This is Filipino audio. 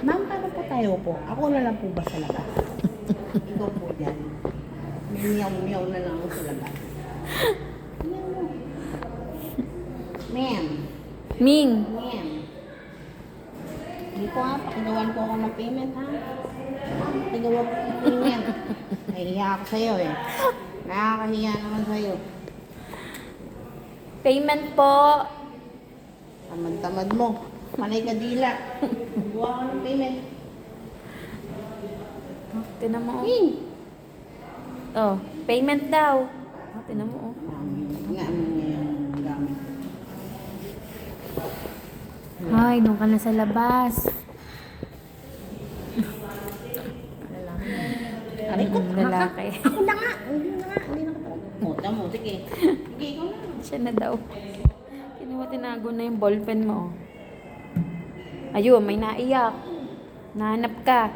Ma'am, paano po tayo po? Ako na lang po ba sa labas? Ikaw po dyan. May miyaw-miyaw na lang ako sa labas. Miyaw mo. Ma'am. Ming. Ma'am. Hindi ko ha, pakigawan ko ako ng payment ha. Pakigawan ko ng payment. Nahihiya ako sa'yo eh. Nakakahiya naman sa'yo. Payment po. Tamad-tamad mo. Panay ka dila. Gawa ko ng payment. Oh, tinan mo. Ming! Oh, payment daw. Oh, tinan mo. Oh. Nga ano niya yung gamit. Ay, doon ka na sa labas. Aray ko, Lalaki. Ako na nga. Hindi na nga. Hindi na ka. Muta mo. Sige. Sige, ikaw na. Siya na daw. Kinuha, tinago na yung ballpen mo. Oh. Ayun, may naiyak. Nahanap ka.